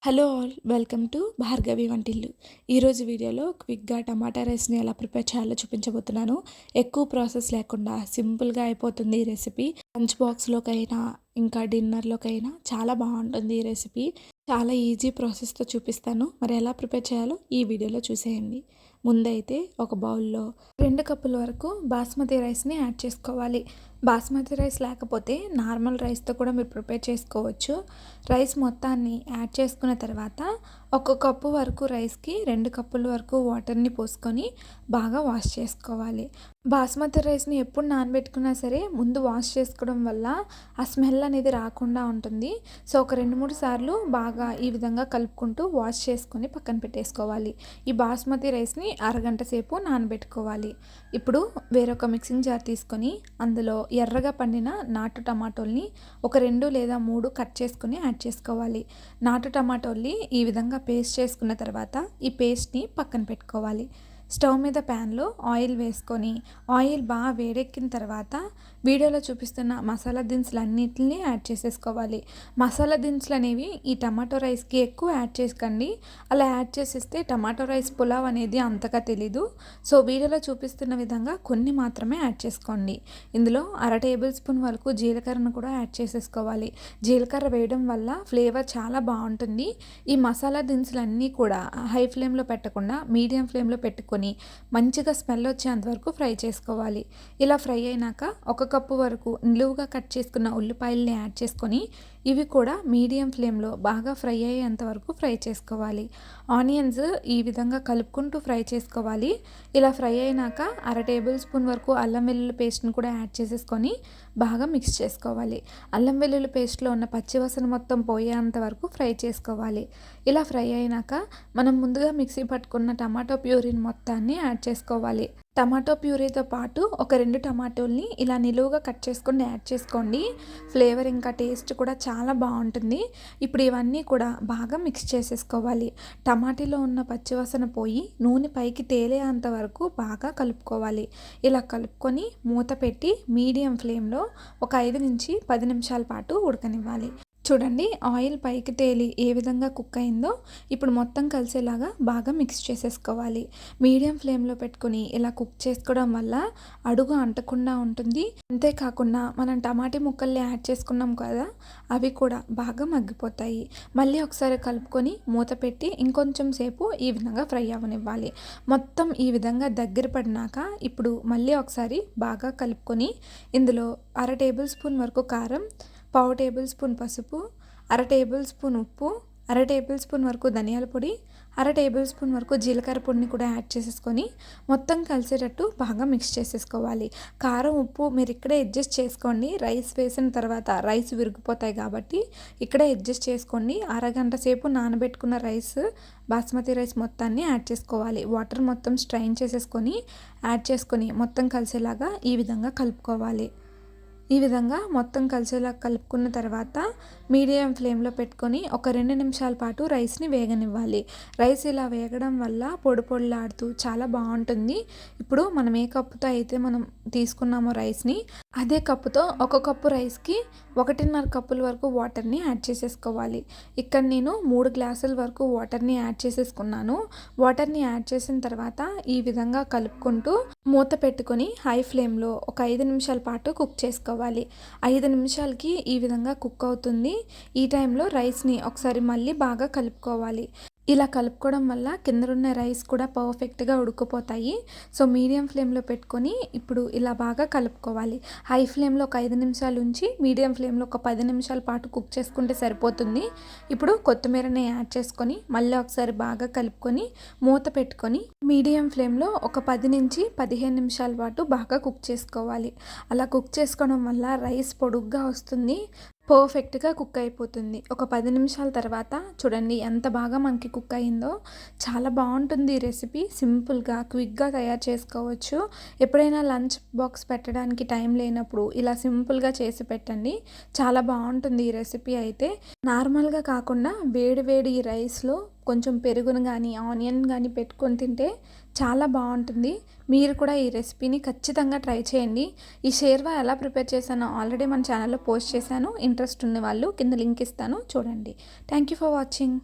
Hello all, welcome to Bhargavi Vantillu. ఈరోజు వీడియోలో క్విక్గా టమాటా రైస్ని ఎలా ప్రిపేర్ చేయాలో చూపించబోతున్నాను. ఎక్కువ ప్రాసెస్ లేకుండా సింపుల్గా అయిపోతుంది ఈ రెసిపీ. లంచ్ బాక్స్లోకైనా ఇంకా డిన్నర్లోకైనా చాలా బాగుంటుంది ఈ రెసిపీ. చాలా ఈజీ ప్రాసెస్తో చూపిస్తాను. మరి ఎలా ప్రిపేర్ చేయాలో ఈ వీడియోలో చూసేయండి. ముందైతే ఒక బౌల్లో 2 కప్పుల వరకు బాస్మతి రైస్ని యాడ్ చేసుకోవాలి. బాస్మతి రైస్ లేకపోతే నార్మల్ రైస్తో కూడా మీరు ప్రిపేర్ చేసుకోవచ్చు. రైస్ మొత్తాన్ని యాడ్ చేసుకున్న తర్వాత 1 కప్పు వరకు రైస్కి 2 కప్పుల వరకు వాటర్ని పోసుకొని బాగా వాష్ చేసుకోవాలి. బాస్మతి రైస్ని ఎప్పుడు నానబెట్టుకున్నా సరే ముందు వాష్ చేసుకోవడం వల్ల ఆ స్మెల్ అనేది రాకుండా ఉంటుంది. సో ఒక 2-3 సార్లు బాగా ఈ విధంగా కలుపుకుంటూ వాష్ చేసుకొని పక్కన పెట్టేసుకోవాలి. ఈ బాస్మతి రైస్ని అరగంట సేపు నానబెట్టుకోవాలి. ఇప్పుడు వేరొక మిక్సింగ్ జార్ తీసుకొని అందులో ఎర్రగా పండిన నాటు టమాటోల్ని ఒక 2 లేదా 3 కట్ చేసుకుని యాడ్ చేసుకోవాలి. నాటు టమాటోల్ని ఈ విధంగా పేస్ట్ చేసుకున్న తర్వాత ఈ పేస్ట్ని పక్కన పెట్టుకోవాలి. స్టవ్ మీద ప్యాన్లో ఆయిల్ వేసుకొని ఆయిల్ బాగా వేడెక్కిన తర్వాత వీడియోలో చూపిస్తున్న మసాలా దినుసులు అన్నిటిని యాడ్ చేసేసుకోవాలి. మసాలా దినుసులు అనేవి ఈ టమాటో రైస్కి ఎక్కువ యాడ్ చేసుకోండి. అలా యాడ్ చేసేస్తే టమాటో రైస్ పులావ్ అనేది అంతగా తెలీదు. సో వీడియోలో చూపిస్తున్న విధంగా కొన్ని మాత్రమే యాడ్ చేసుకోండి. ఇందులో 1/2 టేబుల్ స్పూన్ వరకు జీలకర్రను కూడా యాడ్ చేసేసుకోవాలి. జీలకర్ర వేయడం వల్ల ఫ్లేవర్ చాలా బాగుంటుంది. ఈ మసాలా దినుసులన్నీ కూడా హై ఫ్లేమ్లో పెట్టకుండా మీడియం ఫ్లేమ్లో పెట్టుకొని మంచిగా స్మెల్ వచ్చేంత వరకు ఫ్రై చేసుకోవాలి. ఇలా ఫ్రై అయినాక 1 కప్పు వరకు నిలువుగా కట్ చేసుకున్న ఉల్లిపాయల్ని యాడ్ చేసుకొని ఇవి కూడా మీడియం ఫ్లేమ్లో బాగా ఫ్రై అయ్యేంత వరకు ఫ్రై చేసుకోవాలి. ఆనియన్స్ ఈ విధంగా కలుపుకుంటూ ఫ్రై చేసుకోవాలి. ఇలా ఫ్రై అయినాక 1/2 టేబుల్ స్పూన్ వరకు అల్లం వెల్లుల్లి పేస్ట్ని కూడా యాడ్ చేసేసుకొని బాగా మిక్స్ చేసుకోవాలి. అల్లం వెల్లుల్లి పేస్ట్లో ఉన్న పచ్చివాసన మొత్తం పోయేంత వరకు ఫ్రై చేసుకోవాలి. ఇలా ఫ్రై అయినాక మనం ముందుగా మిక్సీ పట్టుకున్న టమాటో ప్యూరీని మొత్తాన్ని యాడ్ చేసుకోవాలి. టమాటో ప్యూరీతో పాటు ఒక 2 టమాటోల్ని ఇలా నిలువుగా కట్ చేసుకొని యాడ్ చేసుకోండి. ఫ్లేవర్ ఇంకా టేస్ట్ కూడా చాలా బాగుంటుంది. ఇప్పుడు ఇవన్నీ కూడా బాగా మిక్స్ చేసేసుకోవాలి. టమాటీలో ఉన్న పచ్చివాసన పోయి నూనె పైకి తేలేంత వరకు బాగా కలుపుకోవాలి. ఇలా కలుపుకొని మూత పెట్టి మీడియం ఫ్లేమ్లో ఒక 5 నుంచి 10 నిమిషాల పాటు ఉడకనివ్వాలి. చూడండి, ఆయిల్ పైకి తేలి ఏ విధంగా కుక్ అయిందో ఇప్పుడు మొత్తం కలిసేలాగా బాగా మిక్స్ చేసేసుకోవాలి. మీడియం ఫ్లేమ్లో పెట్టుకొని ఇలా కుక్ చేసుకోవడం వల్ల అడుగు అంటకుండా ఉంటుంది. అంతేకాకుండా మనం టమాటీ ముక్కల్ని యాడ్ చేసుకున్నాం కదా, అవి కూడా బాగా మగ్గిపోతాయి. మళ్ళీ ఒకసారి కలుపుకొని మూత పెట్టి ఇంకొంచెం సేపు ఈ విధంగా ఫ్రై అవ్వనివ్వాలి. మొత్తం ఈ విధంగా దగ్గర పడినాక ఇప్పుడు మళ్ళీ ఒకసారి బాగా కలుపుకొని ఇందులో 1/2 టేబుల్ స్పూన్ వరకు కారం, 1/4 టేబుల్ స్పూన్ పసుపు, 1/2 టేబుల్ స్పూన్ ఉప్పు, 1/2 టేబుల్ స్పూన్ వరకు ధనియాల పొడి, 1/2 టేబుల్ స్పూన్ వరకు జీలకర్ర పొడిని కూడా యాడ్ చేసేసుకొని మొత్తం కలిసేటట్టు బాగా మిక్స్ చేసేసుకోవాలి. కారం ఉప్పు మీరు ఇక్కడే అడ్జస్ట్ చేసుకోండి. రైస్ వేసిన తర్వాత రైస్ విరిగిపోతాయి కాబట్టి ఇక్కడే అడ్జస్ట్ చేసుకోండి. అరగంట సేపు నానబెట్టుకున్న రైస్ బాస్మతి రైస్ మొత్తాన్ని యాడ్ చేసుకోవాలి. వాటర్ మొత్తం స్ట్రైన్ చేసేసుకొని యాడ్ చేసుకొని మొత్తం కలిసేలాగా ఈ విధంగా కలుపుకోవాలి. ఈ విధంగా మొత్తం కలిసేలా కలుపుకున్న తర్వాత మీడియం ఫ్లేమ్లో పెట్టుకొని ఒక 2 నిమిషాల పాటు రైస్ని వేగనివ్వాలి. రైస్ ఇలా వేగడం వల్ల పొడి పొడిలాడుతూ చాలా బాగుంటుంది. ఇప్పుడు మనం ఏ కప్పుతో అయితే మనం తీసుకున్నామో రైస్ని అదే కప్పుతో 1 కప్పు రైస్కి 1.5 కప్పుల వరకు వాటర్ని యాడ్ చేసేసుకోవాలి. ఇక్కడ నేను 3 గ్లాసుల వరకు వాటర్ని యాడ్ చేసేసుకున్నాను. వాటర్ని యాడ్ చేసిన తర్వాత ఈ విధంగా కలుపుకుంటూ మూత పెట్టుకొని హై ఫ్లేమ్లో ఒక 5 నిమిషాల పాటు కుక్ చేసుకోవాలి. 5 నిమిషాలకి ఈ విధంగా కుక్ అవుతుంది. ఈ టైంలో రైస్ని ఒకసారి మళ్ళీ బాగా కలుపుకోవాలి. ఇలా కలుపుకోవడం వల్ల కిందనున్న రైస్ కూడా పర్ఫెక్ట్గా ఉడికిపోతాయి. సో మీడియం ఫ్లేమ్లో పెట్టుకొని ఇప్పుడు ఇలా బాగా కలుపుకోవాలి. హై ఫ్లేమ్లో ఒక 5 నిమిషాలు ఉంచి మీడియం ఫ్లేమ్లో ఒక 10 నిమిషాల పాటు కుక్ చేసుకుంటే సరిపోతుంది. ఇప్పుడు కొత్తిమీరని యాడ్ చేసుకొని మళ్ళీ ఒకసారి బాగా కలుపుకొని మూత పెట్టుకొని మీడియం ఫ్లేమ్లో ఒక 10 నుంచి 15 నిమిషాల పాటు బాగా కుక్ చేసుకోవాలి. అలా కుక్ చేసుకోవడం వల్ల రైస్ పొడుగ్గా వస్తుంది, పర్ఫెక్ట్గా కుక్ అయిపోతుంది. ఒక 10 నిమిషాల తర్వాత చూడండి ఎంత బాగా మనకి కుక్ అయిందో. చాలా బాగుంటుంది ఈ రెసిపీ. సింపుల్గా క్విక్గా తయారు చేసుకోవచ్చు. ఎప్పుడైనా లంచ్ బాక్స్ పెట్టడానికి టైం లేనప్పుడు ఇలా సింపుల్గా చేసి పెట్టండి. చాలా బాగుంటుంది ఈ రెసిపీ అయితే. నార్మల్గా కాకుండా వేడి వేడి ఈ రైస్లో కొంచెం పెరుగును కానీ ఆనియన్ కానీ పెట్టుకొని తింటే చాలా బాగుంటుంది. మీరు కూడా ఈ రెసిపీని ఖచ్చితంగా ట్రై చేయండి. ఈ షేర్వా ఎలా ప్రిపేర్ చేశానో ఆల్రెడీ మన ఛానల్లో పోస్ట్ చేశాను. ఇంట్రెస్ట్ ఉన్న వాళ్ళు కింద లింక్ ఇస్తాను, చూడండి. Thank you for watching.